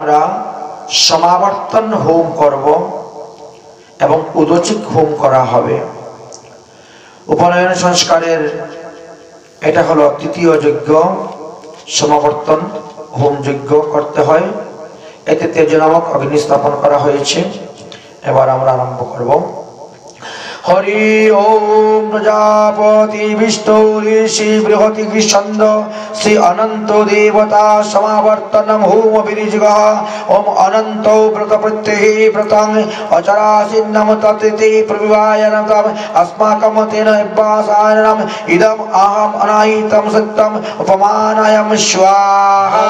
আমরা সমাবর্তন হোম করব এবং উদচিক হোম করা হবে। উপনয়ন সংস্কারের এটা হলো তৃতীয় যজ্ঞ। সমাবর্তন হোম যজ্ঞ করতে হয়, এতে তেজ নামক অগ্নি স্থাপন করা হয়েছে। এবার আমরা আরম্ভ করব। হরি ওম প্রজাপতি বিষ্ণু ঋষি বৃহতি ছন্দ শ্রী অনন্ত দেবতা সমাবর্তনম হোম বিরিজগঃ। ওম অনন্ত ব্রত প্রত্যহি ব্রতং অচরাসিন্নম তত্তে প্রবিভায়নতম अस्माकं तेन इब्बासायनम इदम अहम अनाहितम सत्यम उपमानायम स्वाहा।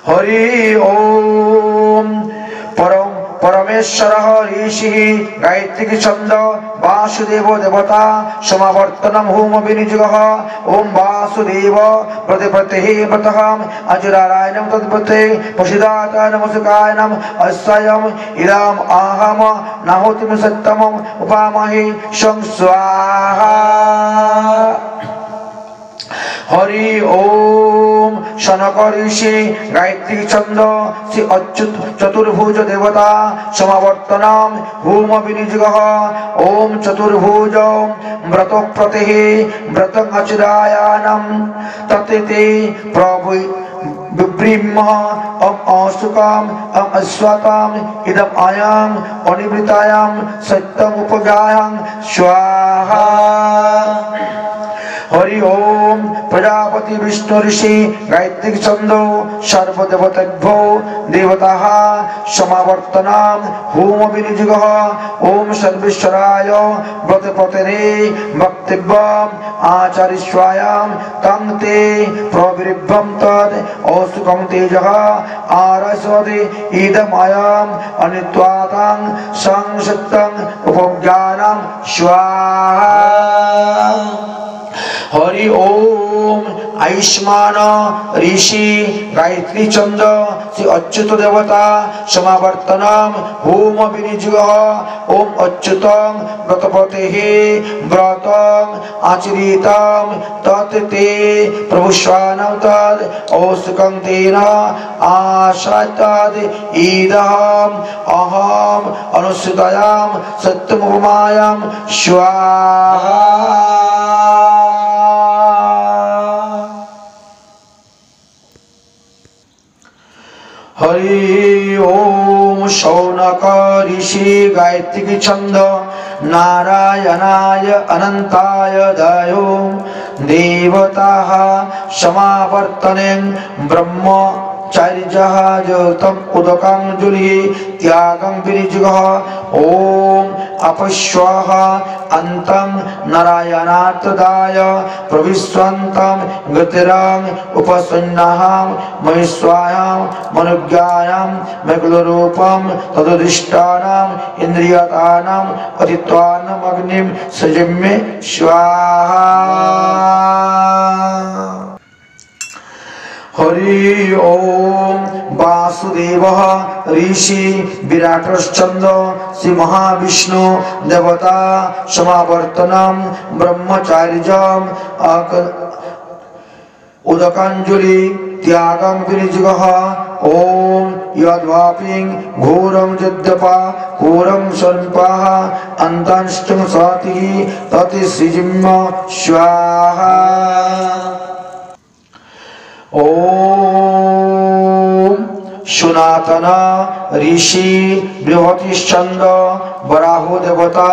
हरि ओम परमेश्वर ऋषि गायत्री छंद वासुदेव देवता समावर्तनम होम विनियोगः। ओम वासुदेव प्रतिपत्तिः व्रतः अजुरारायणं तत्पते पशुदाताय नमस्काय नम अस्यम इदम अहम नाहोतिम सत्यम उपामहे शं स्वाहा। हरि ओम शनक ऋषि गायत्री छंद श्री अच्युत चतुर्भुज देवता समावर्तनम होम विनियोगः। ओम चतुर्भुज व्रत प्रतिः व्रतं अचिरायानं तत्ते प्रभु विब्रह्म असुकम अस्वातम इदम आयाम अनिवृतायाम सत्यम उपगायं स्वाहा। हरि ओम प्रजापति विष्णु ऋषि गायत्री छंद सर्वदेवतेभ्यो देवताः समावर्तनम होम विनियोगः। ओम सर्वेश्वराय व्रतपतये वक्तव्यम आचरिष्याम तं ते प्रविरभ्यं तद औसुकं तेजः आरसोदे इदमयम् अनित्वातं संसक्तं उपज्ञानं स्वाहा। हरि ओम आयुष्मान ऋषि गायत्री छंद श्री अच्युत देवता समावर्तनम होम विनियोगः। ओम अच्युतं व्रतपतेः व्रतं आचरितं तत्ते प्रभुष्वानं तद औसुकं तेन आश्रयतद इदम् अहम् अनुसृतायां सत्यमुपमायां स्वाहा। हरि ओम शौनक ऋषि गायत्री छंद नारायणाय अनंताय दयो देवताः समावर्तने ब्रह्मचर्यः ज्योतम् उदकाञ्जलिः त्यागं विनियोगः। ओम अपश्वः अन्तं नारायणात्तदाय प्रविश्वन्तं गतिरां उपसन्नाहं महेश्वायां मनुज्ञायां मेघलरूपं तदधिष्ठानं इन्द्रियतानां अतित्वानं अग्निं सजम्ये स्वाहा। हरि ओम वासुदेवः ऋषि विराटश्चंद श्री महाविष्णु देवता समावर्तनम ब्रह्मचार्यम् उदकाञ्जलि त्यागं विनियोगः। ओम यद्वापिं घोरं यद्यपा घोरं संपाः अन्तांष्टं सातिः तत् सृजिम्य स्वाहा। ओम सनातन ऋषि बृहतिश्चंद वराहो देवता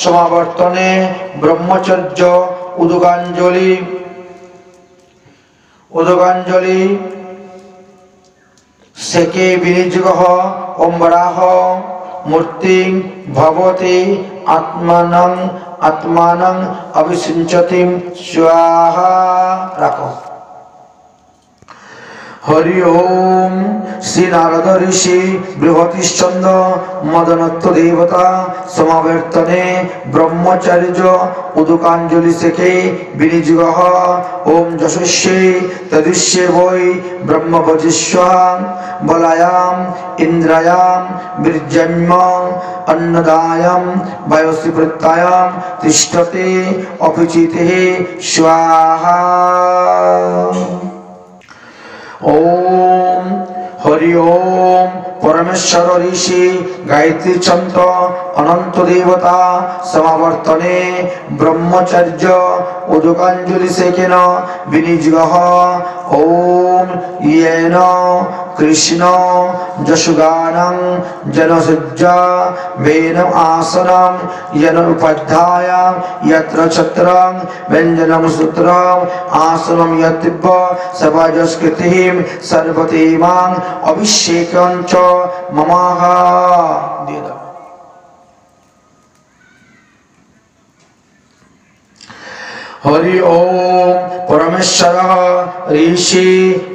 समावर्तने ब्रह्मचर्य उदकाञ्जलि सेके विनियोगः। ओम वराह मूर्ति भवति आत्मानं अभिषिञ्चति स्वाहा। रखो। हरि ओम श्री नारद ऋषि बृहतिश्चंद मदनत्व देवता समावर्तने ब्रह्मचर्य उदकाञ्जलि सेके विनियोगः। ओम यशस्ये तदिष्ये वै ब्रह्मवजिष्वां बलायां इंद्रायां वीर्यम् अन्नदायां वायुसीवृत्तायां तिष्ठते अपिचिते स्वाहा। ओम हरि ओम परमेश्वर ऋषि गायत्री चंद्र अनंत देवता समावर्तने ब्रह्मचर्य उदकांजलि सेकेन विनिजगः ओम येन कृष्ण जशुगानं जनसज्जा वेनम आसनं येन उपाध्याय यत्र छत्रं व्यंजनं सूत्रं आसनं यत्तिब्ब सभाजस्कृतिं सर्वतेमां अभिषेकं च ममाह दे दो। हरि ओम परमेश्वर ऋषि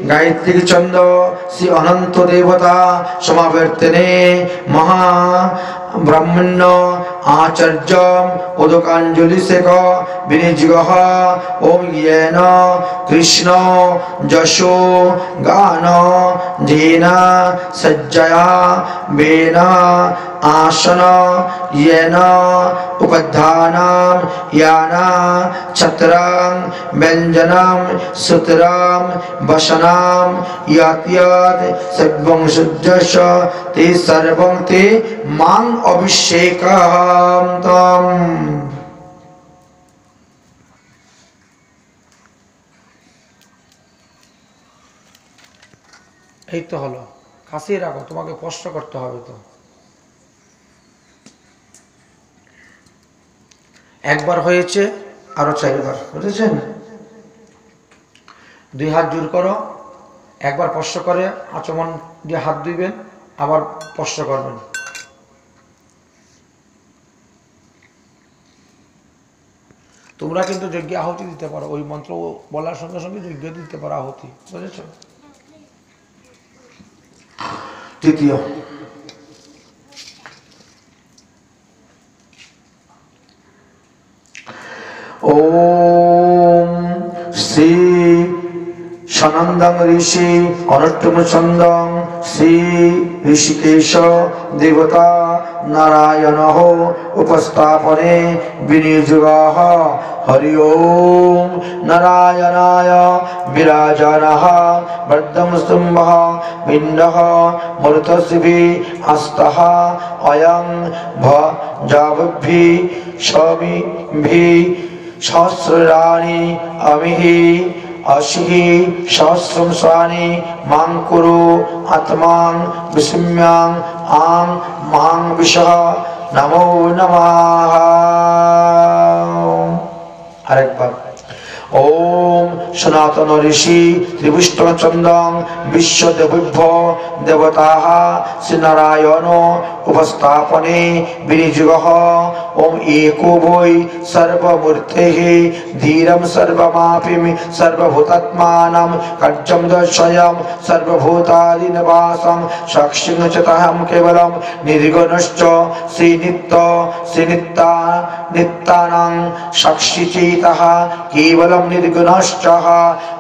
गायत्री चंद्र श्री अनंत देवता समावर्तने महा ब्रह्मण्य आचार्य उदकांजलि सेक विनिजगः ओम येन कृष्ण जशो गान जेना सज्जया वेन आसन येन उपधानं याना छत्रं व्यंजनं सूत्रं वसनं यत् यत् सर्वं शुद्धस्य ते सर्वं ते मां अभिषेकं तम्। এই তো হলো, কাছেই রাখো, তোমাকে কষ্ট করতে হবে তো। একবার হয়েছে, আরো 4 বার, বুঝেছেন? 2 হাত জোর করো, একবার স্পর্শ করে আচমন দিয়ে হাত ধুইবেন, আবার স্পর্শ করবেন। তোমরা কিন্তু যজ্ঞ আহুতি দিতে পারো, ওই মন্ত্র বলার সঙ্গে সঙ্গে যজ্ঞ দিতে পারো আহুতি, বুঝেছ? তৃতীয় ओम श्री सनंदं ऋषि अनुत्तम चंदं श्री ऋषिकेश देवता नारायण हो उपस्थापने विनियोगः हरि ओम नारायणाय विराजनः वृद्धं स्तंभः पिंडः मरुतस्भि अस्तः अयं भजावभि शमिभि सहस्राणि अमिहि अशिहि सहस्रं स्वानि मां कुरु आत्मां विस्म्यां आं मां विशः नमो नमः। आरेकबार ओम सनातन ऋषि त्रिविष्टम चंदं विश्वदेवभ्यो देवताः श्री नारायण उपस्थापने विनियोगः ओम एको वै सर्वमूर्तेः धीरं सर्वमापिं सर्वभूतात्मानं कर्जं दर्शयं सर्वभूतादिनिवासं साक्षिं च तहं केवलं निर्गुणश्च श्रीनित्यानां साक्षिचेतः केवलं निर्गुणश्च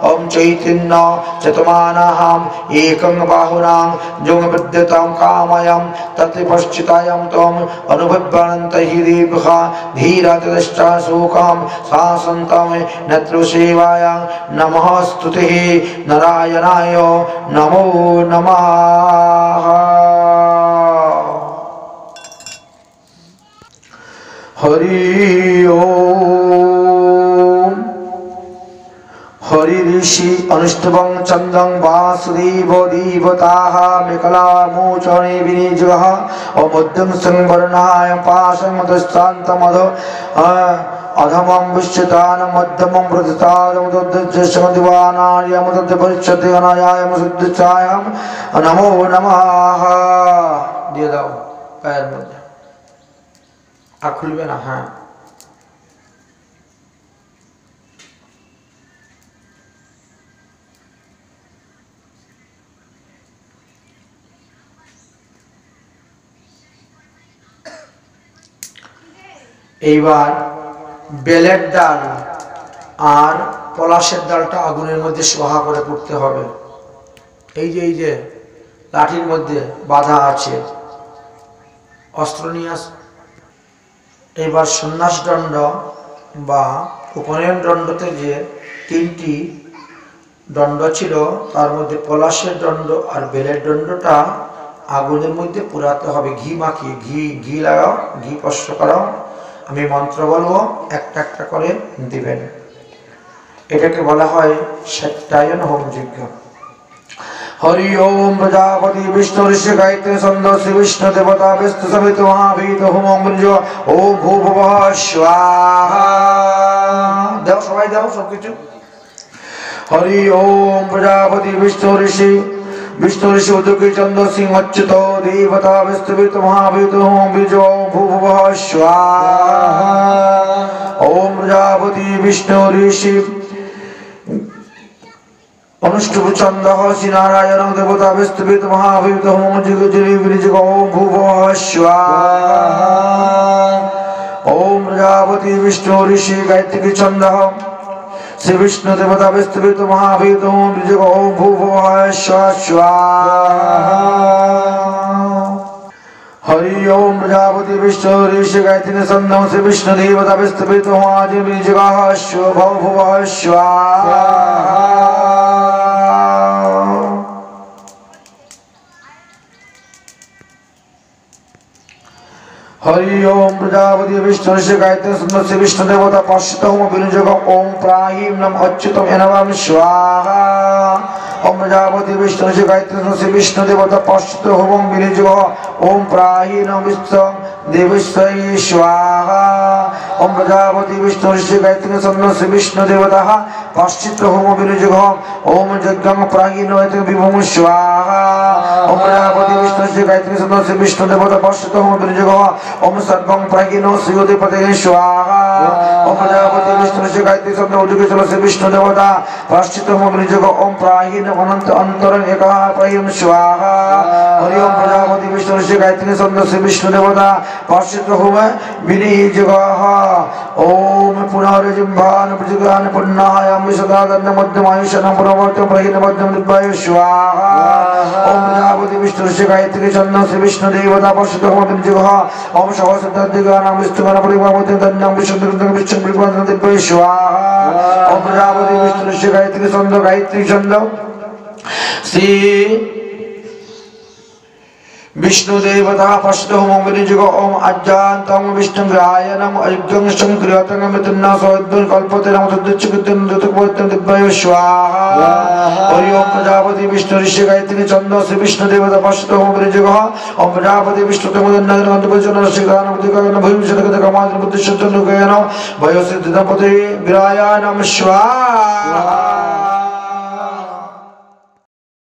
ओम चैतन्य चतुमानाहं एकं बाहुनां जों विद्यतां कामयं तत्पश्चितायं त्वम् अनुभवन्त हि देवः धीरतश्च शोकं शासन्तं नेत्रसेवाय नमः स्तुतिः नारायणाय नमो नमः। हरि ओम हरि ऋषि अनुष्टवं चंदं वासुदेव देवताः मेखलामोचने विनियोगः ओम मध्यं संवर्णाय पाशं दशान्तमध अधमं विश्चितान मध्यमं प्रथितादं तद्दशमदिवानार्यं तद्दपरिच्छदेनायां शुद्धचायं नमो नमः। দিয়ে দাও পায়ের মধ্যে, আর খুলবে না। হ্যাঁ, এইবার বেলের ডাল আর পলাশের ডালটা আগুনের মধ্যে সোহা করে পুড়তে হবে। এই যে লাঠির মধ্যে বাধা আছে, অস্ত্র নিয়ে আস। এইবার সন্ন্যাস দণ্ড বা উপনয়ন দণ্ডতে যে 3টি দণ্ড ছিল, তার মধ্যে পলাশের দণ্ড আর বেলের দণ্ডটা আগুনের মধ্যে পুরাতে হবে, ঘি মাখিয়ে, ঘি লাগাও, ঘি স্পর্শ করাও, আমি মন্ত্র বলবো, একটা একটা করে দিবেন। এটাকে বলা হয় সত্যায়ন হোম যজ্ঞ। हरि ओम प्रजापति विष्णु ऋषि गायत्री छंद श्री विष्णु देवता विष्णु समित महाभीत होम गुंजो ओम भूर्भुवः स्वाहा। देव सबाई देव सब किछु। हरि ओम प्रजापति विष्णु ऋषि उदुकी चंद्र सिंह अच्युत देवता विष्णु समित महाभीत होम गुंजो ओम भूर्भुवः स्वाहा। ओम प्रजापति विष्णु ऋषि अनुष्टुभ चंद श्री नारायण देवता विस्तृत महाभीत होम जग जग ओम भूर्भुवः स्वाहा। ओम प्रजापति विष्णु ऋषि गायत्री चंद श्री विष्णु देवता विस्तृत महाभीत होम जग ओम भूर्भुवः स्वाहा। हरि ओम प्रजापति विष्णु ऋषि गायत्री छंद श्री विष्णु देवता विस्तृत महाजग भूर्भुवः स्वाहा। हरि ओम प्रजापति विष्णु ऋषि गायत्री छंद श्री विष्णु देवता पाश्चित होम विनियोग ओम प्राहीम नम अच्युतम एनवम स्वाहा। ओम प्रजापति विष्णु ऋषि गायत्री छंद श्री विष्णु देवता पाश्चित होम विनियोग ओम प्राही नम विष्णु देवस्वै स्वाहा। ओम प्रजापति विष्णु ऋषि गायत्री छंद श्री विष्णु देवता पाश्चित होम विनियोग ओम यज्ञं प्राही नम विभुम स्वाहा। ओम प्रजापति विष्णु ऋषि गायत्री छंद श्री विष्णु देवता पाश्चित होम विनियोग ओम सर्वं प्रागिनो श्रीयोदिपते स्वाहा। ओम प्रजापति विष्णु ऋषि गायत्री छंद उदुकी चलो श्री विष्णु देवता पाश्चित होम विनियोग ओम प्राहीन अनंत अंतरं एकः प्रायं स्वाहा। हरि ओम प्रजापति विष्णु ऋषि गायत्री छंद श्री विष्णु देवता पाश्चित होम विनियोग ओम पुनर्जिह्वान प्रजगान पुण्णायामि सदा दण्ड मध्यमायुषनं पुनर्वर्तं प्राहीन मध्यम दिव्याय स्वाहा। ओम प्रजापति विष्णु ऋषि गायत्री छंद श्री विष्णु देवता पाश्चित होम विनियोग ओम सहस्रदिगानां विष्णुगान परिवारवते धन्यं विष्णुदुर्गं विष्णु परिवारं दिव्य स्वाहा। ओम प्रजापति विष्णु ऋषि गायत्री छंद श्री विष्णु देवता पाश्चित होम विनियोग ओम अज्ञातं विष्णु ग्रायणं अयज्ञं संक्रियतं मृत्युना सौद्यं कल्पते नमो तद्दुच्चकृतं दुतकवतं दिव्याय स्वाहा। हरि ओम प्रजापति विष्णु ऋषि गायत्री छंद श्री विष्णु देवता पाश्चित होम विनियोग ओम प्रजापति विष्णु तमोदन्नगन गंधपजन रसिकान बुद्धिकान भूमिशतकत कमाद्र बुद्धिशतन गयन भयसिद्धिदपते विरायानं स्वाहा।